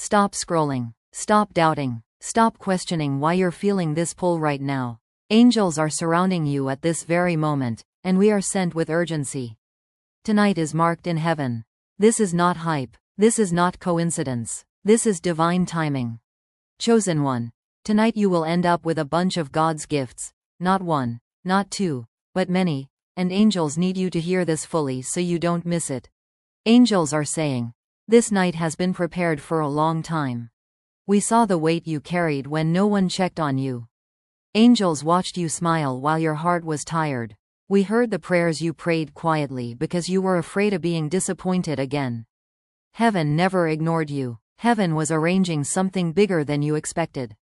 Stop scrolling. Stop doubting. Stop questioning why you're feeling this pull right now. Angels are surrounding you at this very moment, and we are sent with urgency. Tonight is marked in heaven. This is not hype. This is not coincidence. This is divine timing. Chosen one. Tonight you will end up with a bunch of God's gifts. Not one, not two, but many, and angels need you to hear this fully so you don't miss it. Angels are saying, this night has been prepared for a long time. We saw the weight you carried when no one checked on you. Angels watched you smile while your heart was tired. We heard the prayers you prayed quietly because you were afraid of being disappointed again. Heaven never ignored you. Heaven was arranging something bigger than you expected.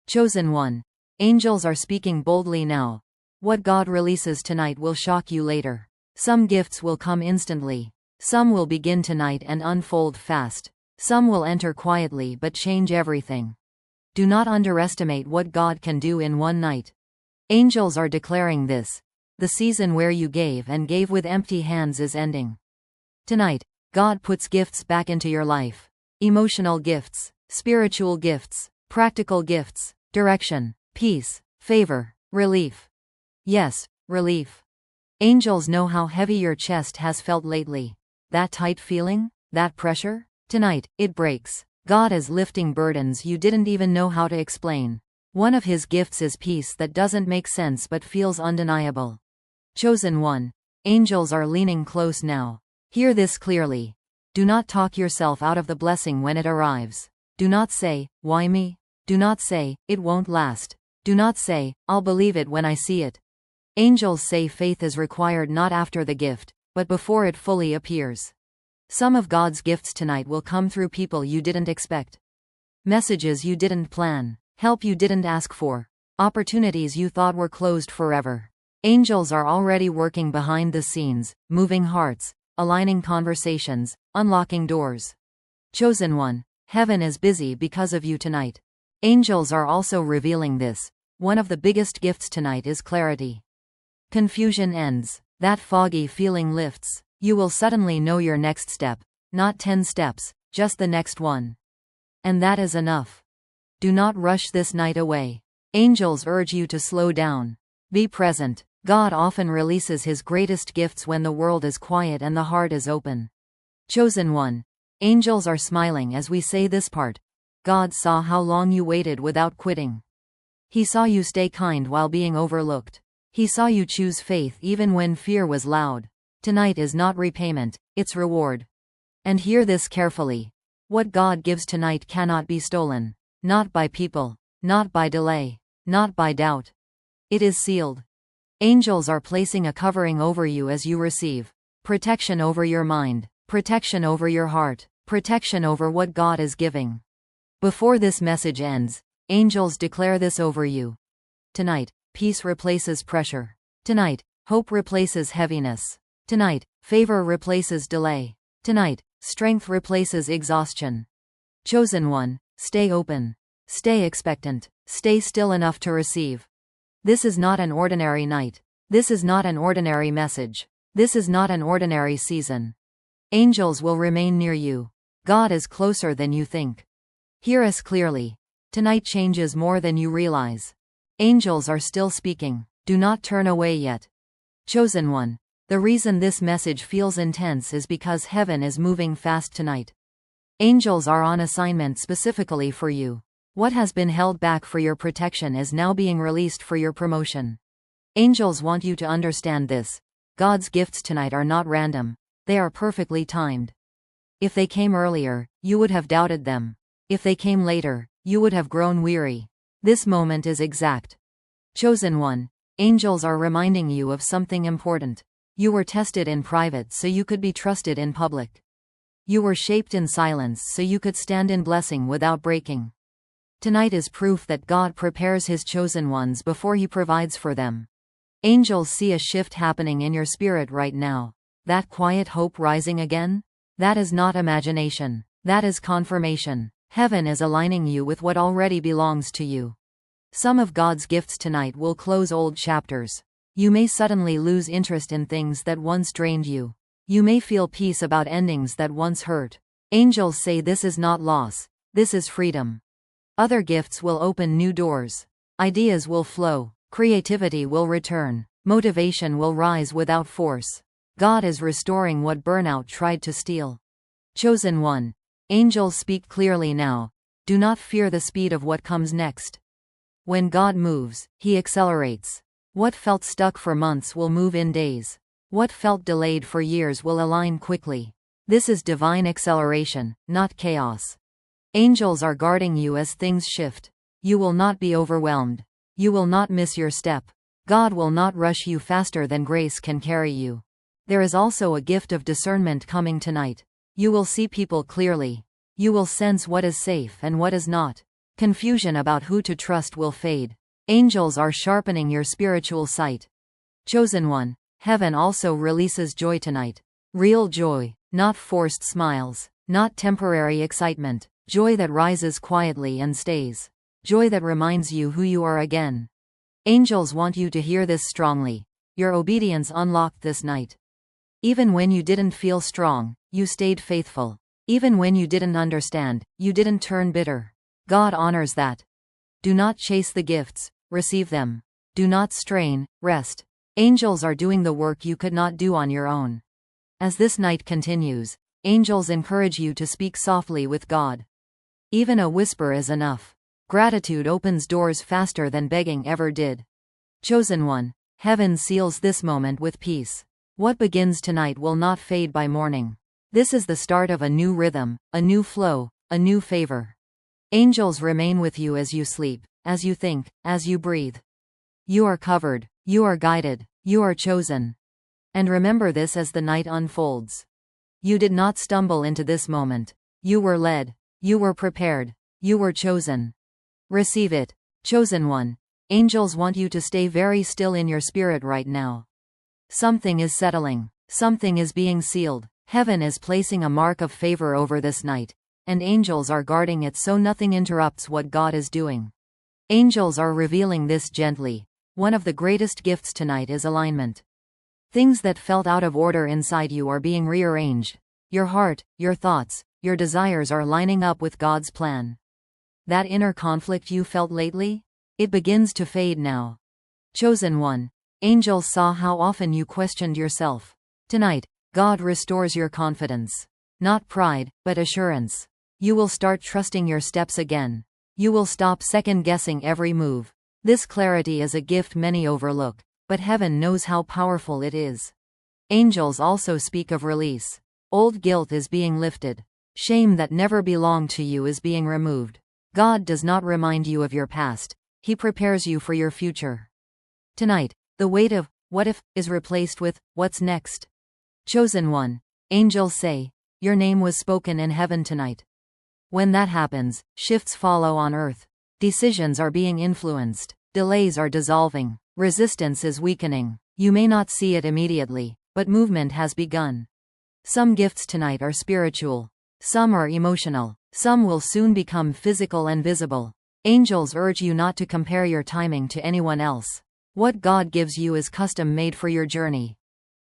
Chosen one. Angels are speaking boldly now. What God releases tonight will shock you later. Some gifts will come instantly. Some will begin tonight and unfold fast. Some will enter quietly but change everything. Do not underestimate what God can do in one night. Angels are declaring this. The season where you gave and gave with empty hands is ending. Tonight, God puts gifts back into your life. Emotional gifts, spiritual gifts, practical gifts, direction, peace, favor, relief. Yes, relief. Angels know how heavy your chest has felt lately. That tight feeling? That pressure? Tonight, it breaks. God is lifting burdens you didn't even know how to explain. One of His gifts is peace that doesn't make sense but feels undeniable. Chosen one. Angels are leaning close now. Hear this clearly. Do not talk yourself out of the blessing when it arrives. Do not say, why me? Do not say, it won't last. Do not say, I'll believe it when I see it. Angels say faith is required not after the gift, but before it fully appears. Some of God's gifts tonight will come through people you didn't expect. Messages you didn't plan, help you didn't ask for, opportunities you thought were closed forever. Angels are already working behind the scenes, moving hearts, aligning conversations, unlocking doors. Chosen one. Heaven is busy because of you tonight. Angels are also revealing this. One of the biggest gifts tonight is clarity. Confusion ends. That foggy feeling lifts. You will suddenly know your next step. Not 10 steps, just the next one. And that is enough. Do not rush this night away. Angels urge you to slow down. Be present. God often releases His greatest gifts when the world is quiet and the heart is open. Chosen one. Angels are smiling as we say this part. God saw how long you waited without quitting. He saw you stay kind while being overlooked. He saw you choose faith even when fear was loud. Tonight is not repayment, it's reward. And hear this carefully. What God gives tonight cannot be stolen. Not by people. Not by delay. Not by doubt. It is sealed. Angels are placing a covering over you as you receive. Protection over your mind. Protection over your heart. Protection over what God is giving. Before this message ends, angels declare this over you. Tonight, peace replaces pressure. Tonight, hope replaces heaviness. Tonight, favor replaces delay. Tonight, strength replaces exhaustion. Chosen one, stay open. Stay expectant. Stay still enough to receive. This is not an ordinary night. This is not an ordinary message. This is not an ordinary season. Angels will remain near you. God is closer than you think. Hear us clearly. Tonight changes more than you realize. Angels are still speaking. Do not turn away yet. Chosen one. The reason this message feels intense is because heaven is moving fast tonight. Angels are on assignment specifically for you. What has been held back for your protection is now being released for your promotion. Angels want you to understand this. God's gifts tonight are not random. They are perfectly timed. If they came earlier, you would have doubted them. If they came later, you would have grown weary. This moment is exact. Chosen one. Angels are reminding you of something important. You were tested in private so you could be trusted in public. You were shaped in silence so you could stand in blessing without breaking. Tonight is proof that God prepares His chosen ones before He provides for them. Angels see a shift happening in your spirit right now. That quiet hope rising again? That is not imagination. That is confirmation. Heaven is aligning you with what already belongs to you. Some of God's gifts tonight will close old chapters. You may suddenly lose interest in things that once drained you. You may feel peace about endings that once hurt. Angels say this is not loss. This is freedom. Other gifts will open new doors. Ideas will flow. Creativity will return. Motivation will rise without force. God is restoring what burnout tried to steal. Chosen one. Angels speak clearly now. Do not fear the speed of what comes next. When God moves, He accelerates. What felt stuck for months will move in days. What felt delayed for years will align quickly. This is divine acceleration, not chaos. Angels are guarding you as things shift. You will not be overwhelmed. You will not miss your step. God will not rush you faster than grace can carry you. There is also a gift of discernment coming tonight. You will see people clearly. You will sense what is safe and what is not. Confusion about who to trust will fade. Angels are sharpening your spiritual sight. Chosen one. Heaven also releases joy tonight. Real joy, not forced smiles, not temporary excitement. Joy that rises quietly and stays. Joy that reminds you who you are again. Angels want you to hear this strongly. Your obedience unlocked this night. Even when you didn't feel strong, you stayed faithful. Even when you didn't understand, you didn't turn bitter. God honors that. Do not chase the gifts, receive them. Do not strain, rest. Angels are doing the work you could not do on your own. As this night continues, angels encourage you to speak softly with God. Even a whisper is enough. Gratitude opens doors faster than begging ever did. Chosen one. Heaven seals this moment with peace. What begins tonight will not fade by morning. This is the start of a new rhythm, a new flow, a new favor. Angels remain with you as you sleep, as you think, as you breathe. You are covered, you are guided, you are chosen. And remember this as the night unfolds. You did not stumble into this moment. You were led, you were prepared, you were chosen. Receive it, chosen one. Angels want you to stay very still in your spirit right now. Something is settling, something is being sealed. Heaven is placing a mark of favor over this night, and angels are guarding it so nothing interrupts what God is doing. Angels are revealing this gently. One of the greatest gifts tonight is alignment. Things that felt out of order inside you are being rearranged. Your heart, your thoughts, your desires are lining up with God's plan. That inner conflict you felt lately? It begins to fade now. Chosen one. Angels saw how often you questioned yourself. Tonight, God restores your confidence. Not pride, but assurance. You will start trusting your steps again. You will stop second-guessing every move. This clarity is a gift many overlook, but heaven knows how powerful it is. Angels also speak of release. Old guilt is being lifted. Shame that never belonged to you is being removed. God does not remind you of your past. He prepares you for your future. Tonight, the weight of "what if" is replaced with "what's next?" Chosen one. Angels say, your name was spoken in heaven tonight. When that happens, shifts follow on earth. Decisions are being influenced. Delays are dissolving. Resistance is weakening. You may not see it immediately, but movement has begun. Some gifts tonight are spiritual. Some are emotional. Some will soon become physical and visible. Angels urge you not to compare your timing to anyone else. What God gives you is custom made for your journey.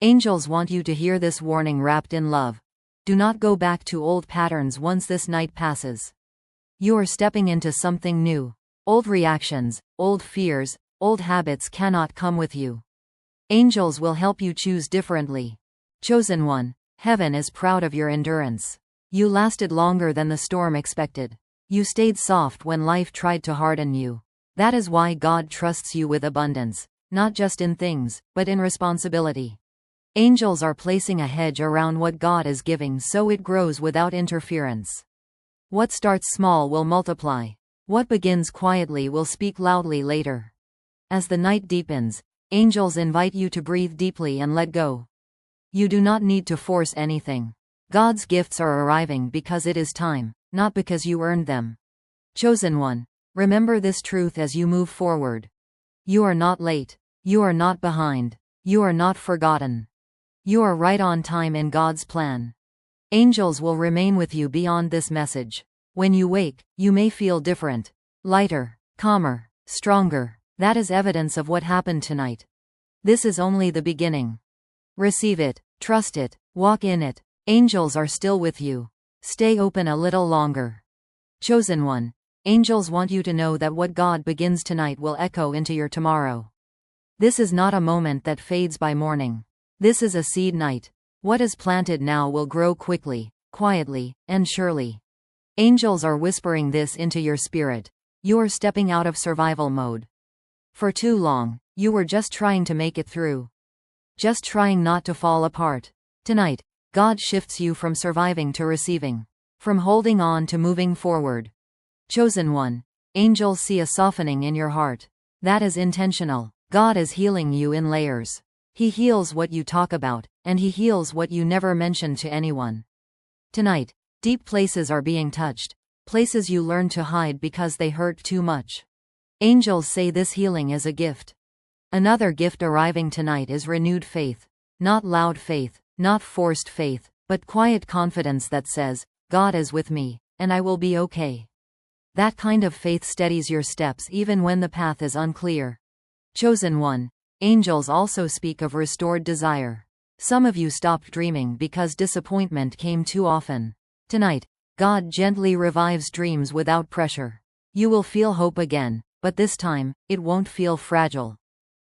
Angels want you to hear this warning wrapped in love. Do not go back to old patterns once this night passes. You are stepping into something new. Old reactions, old fears, old habits cannot come with you. Angels will help you choose differently. Chosen one. Heaven is proud of your endurance. You lasted longer than the storm expected. You stayed soft when life tried to harden you. That is why God trusts you with abundance, not just in things, but in responsibility. Angels are placing a hedge around what God is giving so it grows without interference. What starts small will multiply. What begins quietly will speak loudly later. As the night deepens, angels invite you to breathe deeply and let go. You do not need to force anything. God's gifts are arriving because it is time, not because you earned them. Chosen one. Remember this truth as you move forward. You are not late. You are not behind. You are not forgotten. You are right on time in God's plan. Angels will remain with you beyond this message. When you wake, you may feel different. Lighter, calmer, stronger. That is evidence of what happened tonight. This is only the beginning. Receive it, trust it, walk in it. Angels are still with you. Stay open a little longer. Chosen one. Angels want you to know that what God begins tonight will echo into your tomorrow. This is not a moment that fades by morning. This is a seed night. What is planted now will grow quickly, quietly, and surely. Angels are whispering this into your spirit. You are stepping out of survival mode. For too long, you were just trying to make it through. Just trying not to fall apart. Tonight, God shifts you from surviving to receiving. From holding on to moving forward. Chosen one. Angels see a softening in your heart. That is intentional. God is healing you in layers. He heals what you talk about, and He heals what you never mention to anyone. Tonight, deep places are being touched. Places you learned to hide because they hurt too much. Angels say this healing is a gift. Another gift arriving tonight is renewed faith. Not loud faith, not forced faith, but quiet confidence that says, God is with me, and I will be okay. That kind of faith steadies your steps even when the path is unclear. Chosen one. Angels also speak of restored desire. Some of you stopped dreaming because disappointment came too often. Tonight, God gently revives dreams without pressure. You will feel hope again, but this time, it won't feel fragile.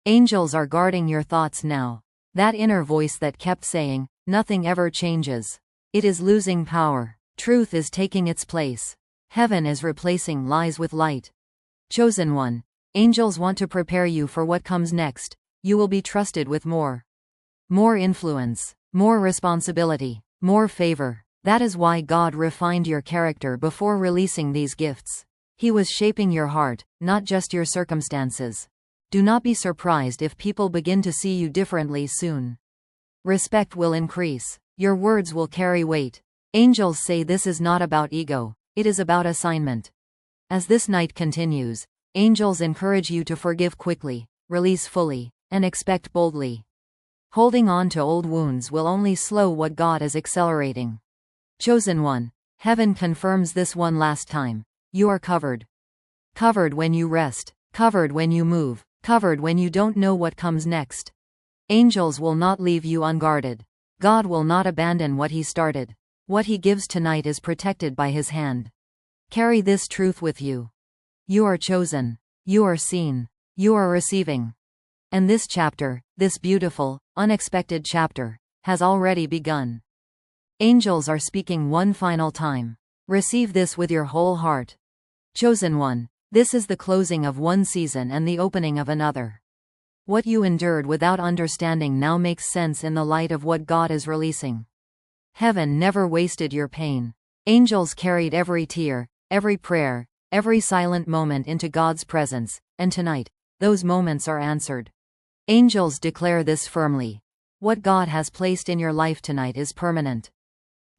Angels are guarding your thoughts now. That inner voice that kept saying, nothing ever changes. It is losing power. Truth is taking its place. Heaven is replacing lies with light. Chosen one. Angels want to prepare you for what comes next. You will be trusted with more. More influence. More responsibility. More favor. That is why God refined your character before releasing these gifts. He was shaping your heart, not just your circumstances. Do not be surprised if people begin to see you differently soon. Respect will increase. Your words will carry weight. Angels say this is not about ego, it is about assignment. As this night continues, angels encourage you to forgive quickly, release fully, and expect boldly. Holding on to old wounds will only slow what God is accelerating. Chosen one. Heaven confirms this one last time. You are covered. Covered when you rest, covered when you move, covered when you don't know what comes next. Angels will not leave you unguarded. God will not abandon what He started. What He gives tonight is protected by His hand. Carry this truth with you. You are chosen. You are seen. You are receiving. And this chapter, this beautiful, unexpected chapter, has already begun. Angels are speaking one final time. Receive this with your whole heart. Chosen one. This is the closing of one season and the opening of another. What you endured without understanding now makes sense in the light of what God is releasing. Heaven never wasted your pain. Angels carried every tear, every prayer, every silent moment into God's presence, and tonight, those moments are answered. Angels declare this firmly. What God has placed in your life tonight is permanent.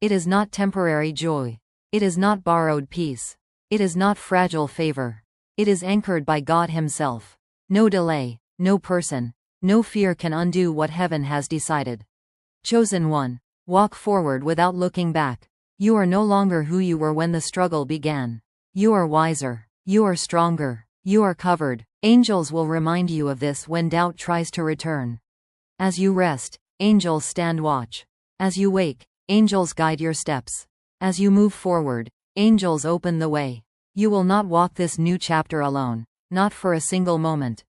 It is not temporary joy. It is not borrowed peace. It is not fragile favor. It is anchored by God Himself. No delay, no person, no fear can undo what heaven has decided. Chosen one. Walk forward without looking back. You are no longer who you were when the struggle began. You are wiser. You are stronger. You are covered. Angels will remind you of this when doubt tries to return. As you rest, angels stand watch. As you wake, angels guide your steps. As you move forward, angels open the way. You will not walk this new chapter alone, not for a single moment.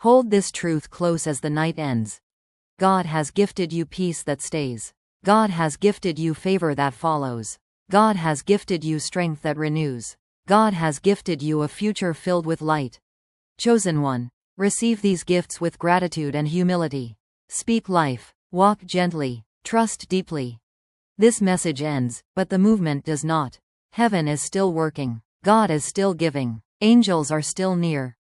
Hold this truth close as the night ends. God has gifted you peace that stays. God has gifted you favor that follows. God has gifted you strength that renews. God has gifted you a future filled with light. Chosen one. Receive these gifts with gratitude and humility. Speak life. Walk gently. Trust deeply. This message ends, but the movement does not. Heaven is still working. God is still giving. Angels are still near.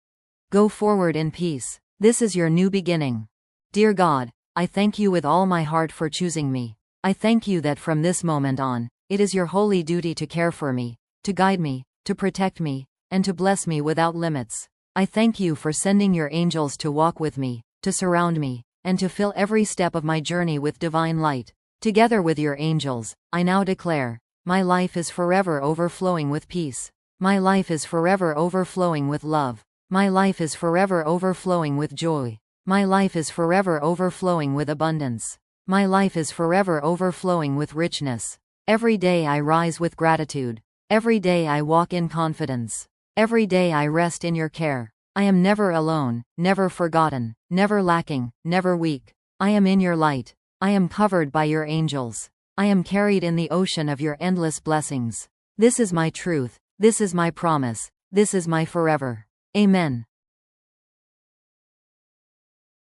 Go forward in peace. This is your new beginning. Dear God, I thank you with all my heart for choosing me. I thank you that from this moment on, it is your holy duty to care for me, to guide me, to protect me, and to bless me without limits. I thank you for sending your angels to walk with me, to surround me, and to fill every step of my journey with divine light. Together with your angels, I now declare, my life is forever overflowing with peace. My life is forever overflowing with love. My life is forever overflowing with joy. My life is forever overflowing with abundance. My life is forever overflowing with richness. Every day I rise with gratitude. Every day I walk in confidence. Every day I rest in your care. I am never alone, never forgotten, never lacking, never weak. I am in your light. I am covered by your angels. I am carried in the ocean of your endless blessings. This is my truth. This is my promise. This is my forever. Amen.